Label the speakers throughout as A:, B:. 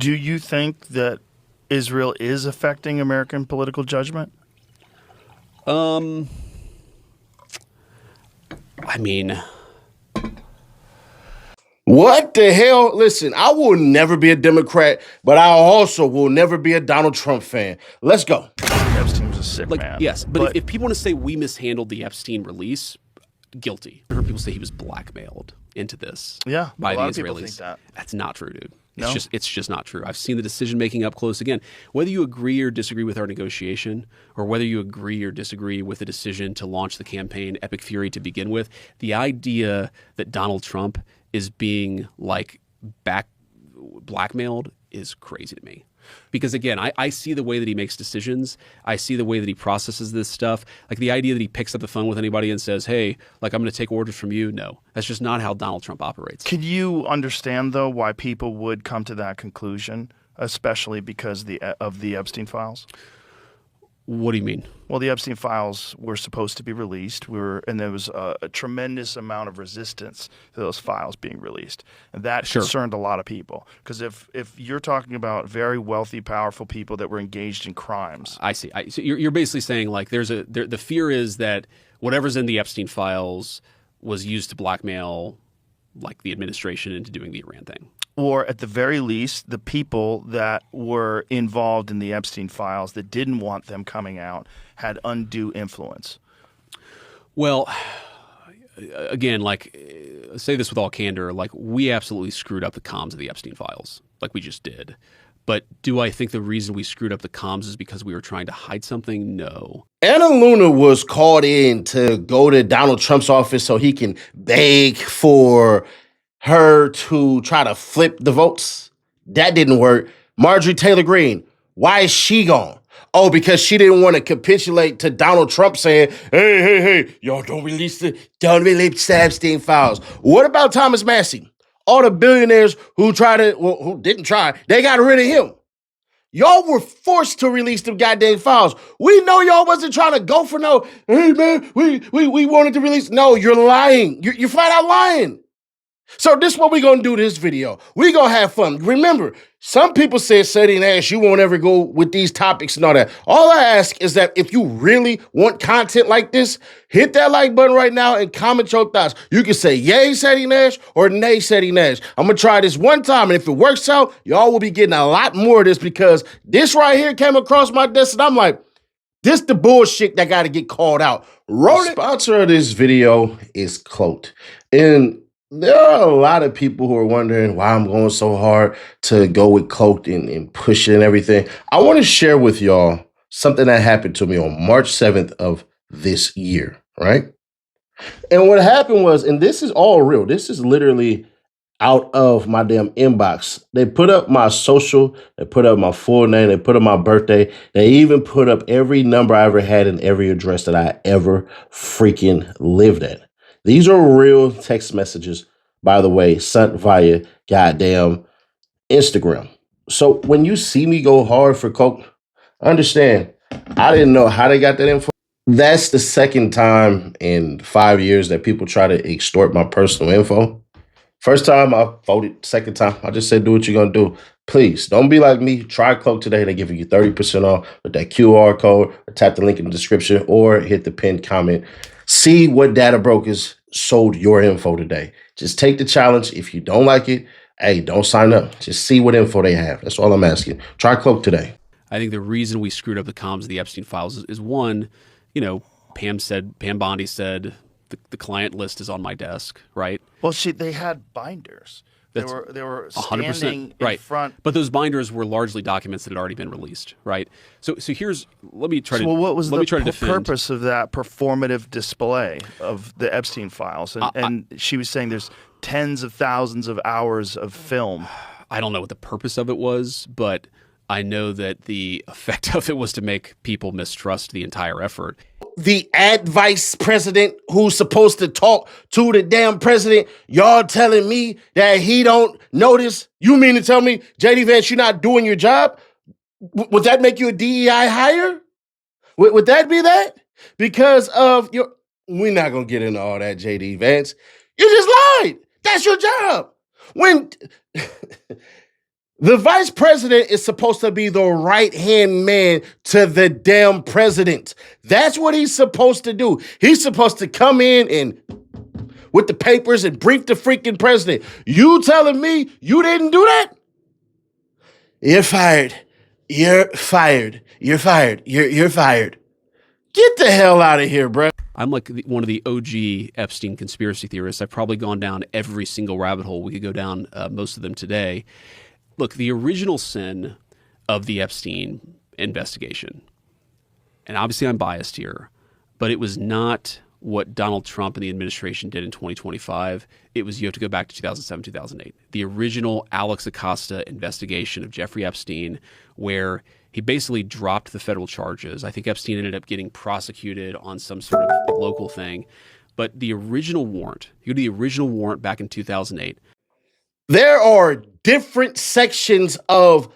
A: Do you think that Israel is affecting American political judgment?
B: I mean,
C: What the hell? Listen, I will never be a Democrat, but I also will never be a Donald Trump fan. Let's go.
A: Epstein was a sick
B: like,
A: man.
B: yes, but if people want to say we mishandled the Epstein release, guilty. I've heard people say he was blackmailed into this.
A: Yeah,
B: by
A: a
B: the
A: lot of
B: Israelis.
A: people think that.
B: That's not true, dude.
A: No?
B: It's just not true. I've seen the decision making up close again. Whether you agree or disagree with our negotiation, or whether you agree or disagree with the decision to launch the campaign Epic Fury to begin with, the idea that Donald Trump is being like blackmailed is crazy to me. Because again, I see the way that he makes decisions. I see the way that he processes this stuff. Like the idea that he picks up the phone with anybody and says, hey, like I'm going to take orders from you. No, that's just not how Donald Trump operates.
A: Could you understand, though, why people would come to that conclusion, especially because of the Epstein files?
B: What do you mean?
A: Well, the Epstein files were supposed to be released, and there was a tremendous amount of resistance to those files being released, and that concerned a lot of people. Because if you're talking about very wealthy, powerful people that were engaged in crimes,
B: I see. So you're basically saying like the fear is that whatever's in the Epstein files was used to blackmail like the administration into doing the Iran thing.
A: or at the very least, the people that were involved in the Epstein files that didn't want them coming out had undue influence.
B: Well, again, like, say this with all candor, like, we absolutely screwed up the comms of the Epstein files, like we just did. But do I think the reason we screwed up the comms is because we were trying to hide something? No.
C: Anna Luna was called in to go to Donald Trump's office so he can beg for her to try to flip the votes. That didn't work. Marjorie Taylor Greene, why is she gone? Oh, because she didn't want to capitulate to Donald Trump saying, hey, y'all don't release the Epstein files. What about Thomas Massey? All the billionaires who didn't try, they got rid of him. Y'all were forced to release them goddamn files. We know y'all wasn't trying to go for no, hey man, we wanted to release. No, you're lying. You're flat out lying. So this is what we're going to do this video. We're going to have fun. Remember, some people said, Ceddy, Nash, you won't ever go with these topics and all that. All I ask is that if you really want content like this, hit that like button right now and comment your thoughts. You can say yay, Ceddy Nash, or nay, Ceddy Nash. I'm going to try this one time, and if it works out, y'all will be getting a lot more of this because this right here came across my desk, and I'm like, this the bullshit that got to get called out. The sponsor of this video is Cloaked. And there are a lot of people who are wondering why I'm going so hard to go with Cloaked and push it and everything. I want to share with y'all something that happened to me on March 7th of this year, right? And what happened was, and this is all real, this is literally out of my damn inbox. They put up my social, they put up my full name, they put up my birthday, they even put up every number I ever had and every address that I ever freaking lived at. These are real text messages, by the way, sent via goddamn Instagram. So when you see me go hard for Coke, understand, I didn't know how they got that info. That's the second time in 5 years that people try to extort my personal info. First time I voted, second time I just said do what you're going to do. Please, don't be like me. Try Cloak today. They give you 30% off with that QR code, or tap the link in the description, or hit the pinned comment. See what data brokers sold your info today. Just take the challenge. If you don't like it, hey, don't sign up. Just see what info they have. That's all I'm asking. Try Cloak today.
B: I think the reason we screwed up the comms of the Epstein files is one, you know, Pam Bondi said the client list is on my desk, right?
A: Well, they had binders. They were standing in front.
B: But those binders were largely documents that had already been released, right? So here's, let me try to.
A: Well, what was the
B: defend.
A: purpose of that performative display of the Epstein files? And she was saying there's tens of thousands of hours of film.
B: I don't know what the purpose of it was, but I know that the effect of it was to make people mistrust the entire effort.
C: The vice president who's supposed to talk to the damn president, y'all telling me that he don't notice? You mean to tell me, JD Vance, you're not doing your job? Would that make you a DEI hire? Would that be that? Because of your... We're not going to get into all that, JD Vance. You just lied. That's your job. When The vice president is supposed to be the right-hand man to the damn president. That's what he's supposed to do. He's supposed to come in and with the papers and brief the freaking president. You telling me you didn't do that? You're fired. You're fired. You're fired. You're fired. Get the hell out of here, bro.
B: I'm like one of the OG Epstein conspiracy theorists. I've probably gone down every single rabbit hole. We could go down most of them today. Look, the original sin of the Epstein investigation, and obviously I'm biased here, but it was not what Donald Trump and the administration did in 2025. It was, you have to go back to 2007, 2008. The original Alex Acosta investigation of Jeffrey Epstein, where he basically dropped the federal charges. I think Epstein ended up getting prosecuted on some sort of local thing. But the original warrant, you go to the original warrant back in 2008.
C: There are different sections of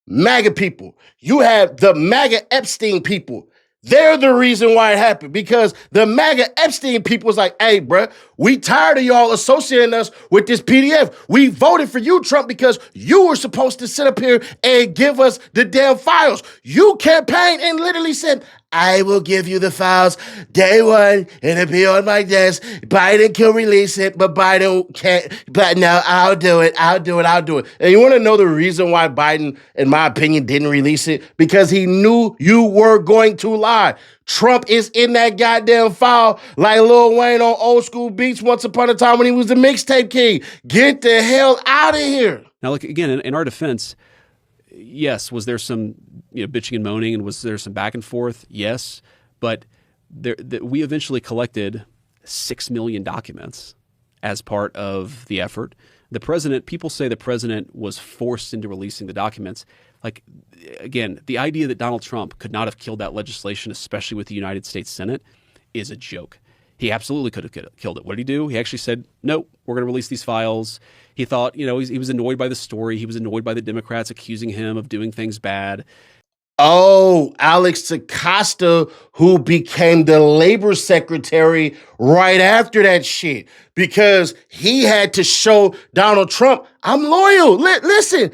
C: MAGA people. You have the MAGA Epstein people. They're the reason why it happened, because the MAGA Epstein people was like, hey, bruh, we tired of y'all associating us with this PDF. We voted for you, Trump, because you were supposed to sit up here and give us the damn files. You campaigned and literally said, I will give you the files day one, and it'll be on my desk. Biden can release it, but Biden can't. But no, I'll do it. And you want to know the reason why Biden, in my opinion, didn't release it? Because he knew you were going to lie. Trump is in that goddamn file like Lil Wayne on Old School Beats once upon a time when he was the mixtape king. Get the hell out of here.
B: Now, look, again, in our defense, yes, was there some bitching and moaning, and was there some back and forth? Yes, but we eventually collected 6 million documents as part of the effort. The president, people say the president was forced into releasing the documents. Like, again, the idea that Donald Trump could not have killed that legislation, especially with the United States Senate, is a joke. He absolutely could have killed it. What did he do? He actually said, no, we're going to release these files. He thought, he was annoyed by the story. He was annoyed by the Democrats accusing him of doing things bad.
C: Oh, Alex Acosta, who became the labor secretary right after that shit, because he had to show Donald Trump, I'm loyal. Listen.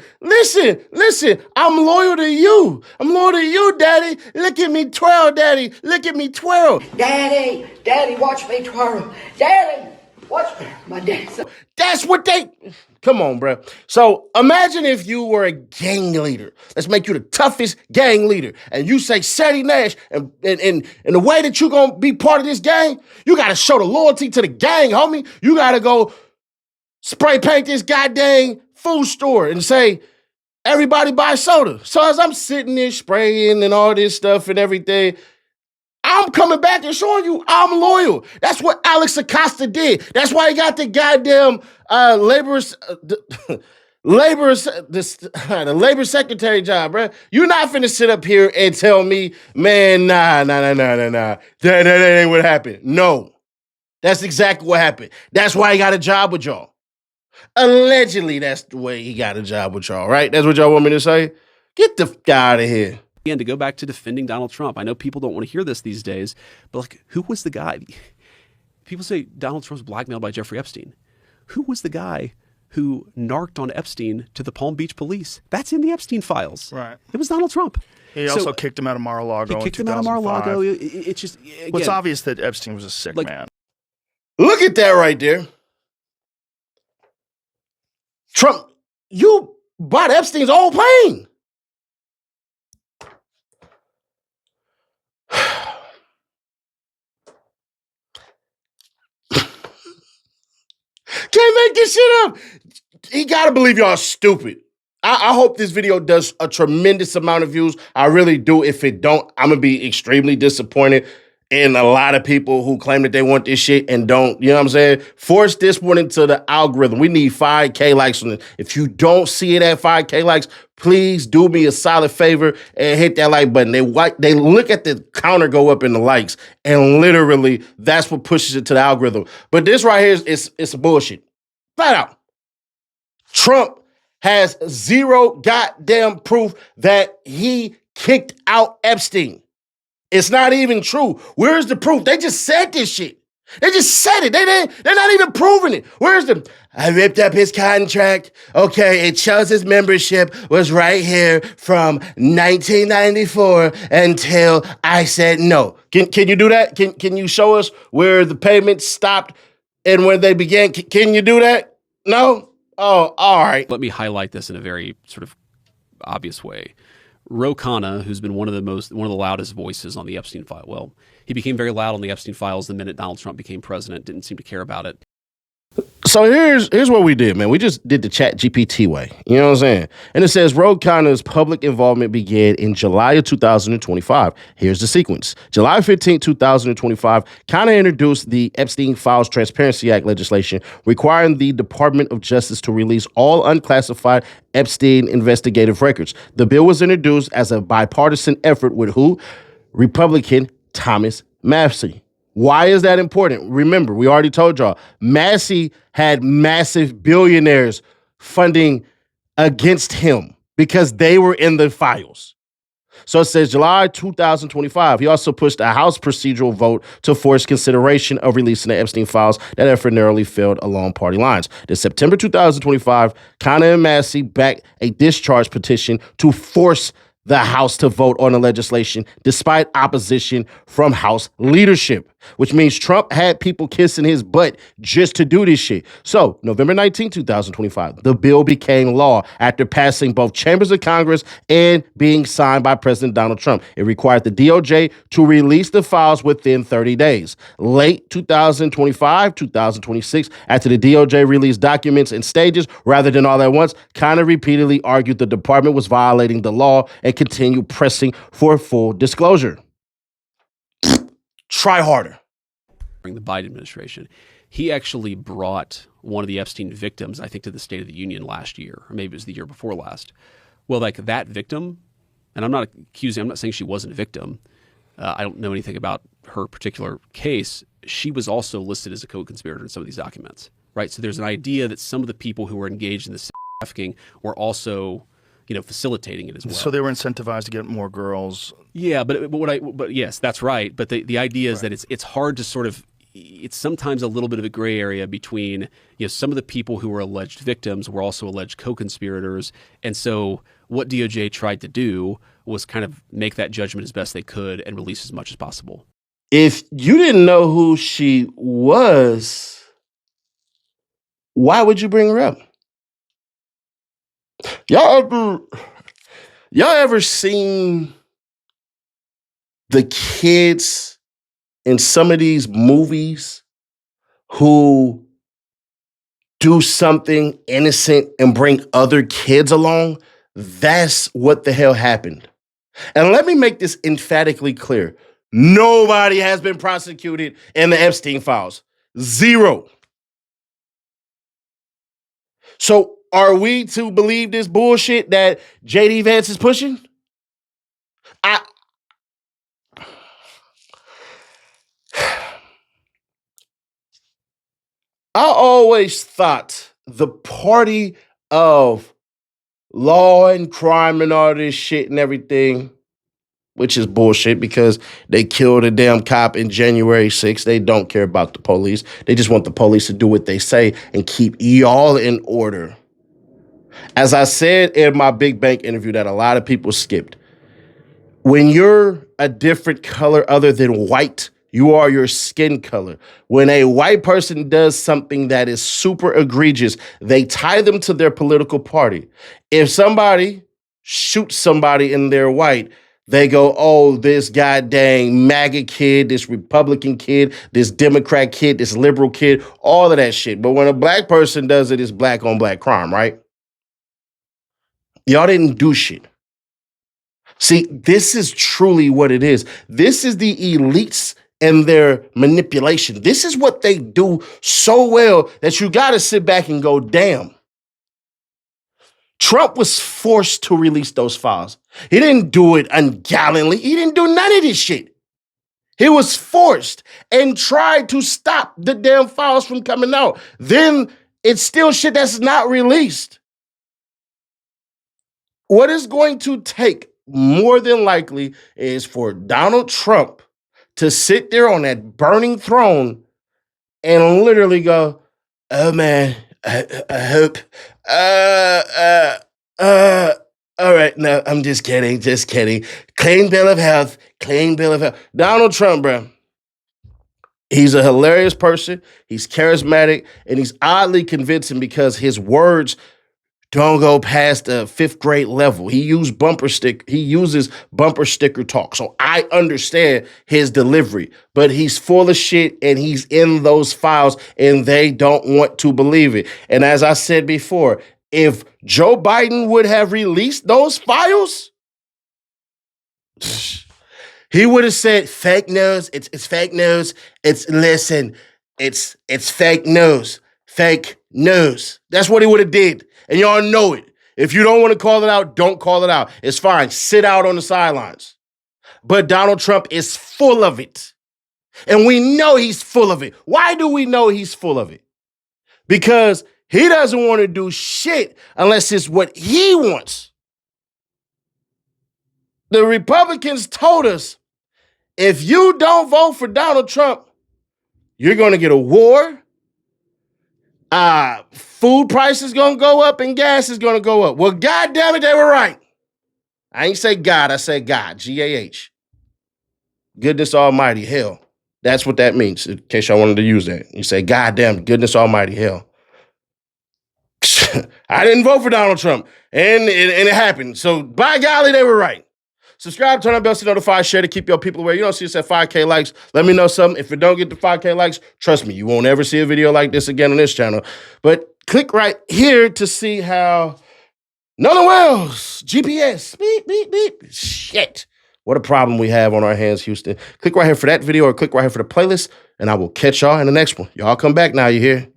C: I'm loyal to you. I'm loyal to you, Daddy. Look at me twirl, Daddy. Look at me twirl.
D: Daddy, watch me twirl. Daddy, watch me. My dad.
C: That's what they... Come on, bro. So imagine if you were a gang leader. Let's make you the toughest gang leader. And you say Ceddy Nash, and the way that you're going to be part of this gang, you got to show the loyalty to the gang, homie. You got to go spray paint this goddamn food store and say, everybody buy soda. So as I'm sitting there spraying and all this stuff and everything, I'm coming back and showing you I'm loyal. That's what Alex Acosta did. That's why he got the goddamn the labor secretary job, bro. You're not finna sit up here and tell me, man, nah. That ain't what happened. No, that's exactly what happened. That's why he got a job with y'all. Allegedly, that's the way he got a job with y'all, right? That's what y'all want me to say? Get the f*** out of here.
B: Again, to go back to defending Donald Trump, I know people don't want to hear this these days, but like, who was the guy? People say Donald Trump was blackmailed by Jeffrey Epstein. Who was the guy who narked on Epstein to the Palm Beach police? That's in the Epstein files.
A: Right.
B: It was Donald Trump.
A: He also kicked him out of Mar-a-Lago.
B: He kicked him out of Mar-a-Lago. It's just, again,
A: well, it's obvious that Epstein was a sick man.
C: Look at that right there. Trump, you bought Epstein's old plane. Can't make this shit up. He gotta believe y'all stupid. I hope this video does a tremendous amount of views. I really do. If it don't, I'm gonna be extremely disappointed in a lot of people who claim that they want this shit and don't. You know what I'm saying? Force this one into the algorithm. We need 5K likes on it. If you don't see it at 5K likes, please do me a solid favor and hit that like button. They look at the counter go up in the likes, and literally that's what pushes it to the algorithm. But this right here is bullshit. Flat out. Trump has zero goddamn proof that he kicked out Epstein. It's not even true. Where's the proof? They just said this shit. They just said it. They're not even proving it. Where's the... I ripped up his contract. Okay, it shows his membership was right here from 1994 until I said no. Can you do that? Can you show us where the payments stopped and when they began? Can you do that? No? Oh, all right.
B: Let me highlight this in a very sort of obvious way. Ro Khanna, who's been one of the loudest voices on the Epstein file. Well, he became very loud on the Epstein files the minute Donald Trump became president. Didn't seem to care about it.
C: So here's what we did, man. We just did the Chat GPT way. You know what I'm saying? And it says Ro Khanna's public involvement began in July of 2025. Here's the sequence. July 15, 2025, Khanna introduced the Epstein Files Transparency Act legislation requiring the Department of Justice to release all unclassified Epstein investigative records. The bill was introduced as a bipartisan effort with who? Republican Thomas Massey. Why is that important? Remember, we already told y'all, Massey had massive billionaires funding against him because they were in the files. So it says July 2025. He also pushed a House procedural vote to force consideration of releasing the Epstein files. That effort narrowly failed along party lines. In September 2025, Khanna and Massey backed a discharge petition to force the House to vote on the legislation despite opposition from House leadership, which means Trump had people kissing his butt just to do this shit. So, November 19, 2025, the bill became law after passing both chambers of Congress and being signed by President Donald Trump. It required the DOJ to release the files within 30 days. Late 2025, 2026, after the DOJ released documents in stages rather than all at once, Khanna repeatedly argued the department was violating the law and continued pressing for full disclosure. Try harder.
B: During the Biden administration, he actually brought one of the Epstein victims, I think, to the State of the Union last year, or maybe it was the year before last. Well, like that victim, and I'm not saying she wasn't a victim. I don't know anything about her particular case. She was also listed as a co-conspirator in some of these documents, right? So there's an idea that some of the people who were engaged in this trafficking were also facilitating it as well.
A: So they were incentivized to get more girls.
B: Yeah, but yes, that's right. But the idea is that it's hard to sort of, it's sometimes a little bit of a gray area between, some of the people who were alleged victims were also alleged co-conspirators. And so what DOJ tried to do was kind of make that judgment as best they could and release as much as possible.
C: If you didn't know who she was, why would you bring her up? Y'all ever seen the kids in some of these movies who do something innocent and bring other kids along? That's what the hell happened. And let me make this emphatically clear. Nobody has been prosecuted in the Epstein files. Zero. So are we to believe this bullshit that JD Vance is pushing? I always thought the party of law and crime and all this shit and everything, which is bullshit because they killed a damn cop in January 6th. They don't care about the police. They just want the police to do what they say and keep y'all in order. As I said in my Big Bank interview that a lot of people skipped, when you're a different color other than white, you are your skin color. When a white person does something that is super egregious, they tie them to their political party. If somebody shoots somebody and they're white, they go, oh, this goddamn MAGA kid, this Republican kid, this Democrat kid, this liberal kid, all of that shit. But when a black person does it, it's black on black crime, right? Y'all didn't do shit. See, this is truly what it is. This is the elites and their manipulation. This is what they do so well that you got to sit back and go, damn. Trump was forced to release those files. He didn't do it ungallantly. He didn't do none of this shit. He was forced and tried to stop the damn files from coming out. Then it's still shit that's not released. What is going to take more than likely is for Donald Trump to sit there on that burning throne and literally go, oh man, I hope. All right, no, I'm just kidding. Clean bill of health. Donald Trump, bro. He's a hilarious person. He's charismatic, and he's oddly convincing because his words don't go past the 5th grade level. He uses bumper sticker talk. So I understand his delivery, but he's full of shit and he's in those files and they don't want to believe it. And as I said before, if Joe Biden would have released those files, he would have said fake news. It's fake news. It's fake news. Fake news. That's what he would have did. And y'all know it. If you don't want to call it out, don't call it out. It's fine. Sit out on the sidelines. But Donald Trump is full of it. And we know he's full of it. Why do we know he's full of it? Because he doesn't want to do shit unless it's what he wants. The Republicans told us, if you don't vote for Donald Trump, you're going to get a war. Food prices going to go up and gas is going to go up. Well, God damn it, they were right. I ain't say God, I say God, G-A-H. Goodness almighty, hell. That's what that means, in case y'all wanted to use that. You say, God damn, goodness almighty, hell. I didn't vote for Donald Trump, and it happened. So, by golly, they were right. Subscribe, turn on bells to notify, share to keep your people aware. You don't see us at 5K likes. Let me know something. If it don't get to 5K likes, trust me, you won't ever see a video like this again on this channel. But click right here to see how Nolan Wells, GPS, beep, beep, beep. Shit. What a problem we have on our hands, Houston. Click right here for that video or click right here for the playlist, and I will catch y'all in the next one. Y'all come back now, you hear?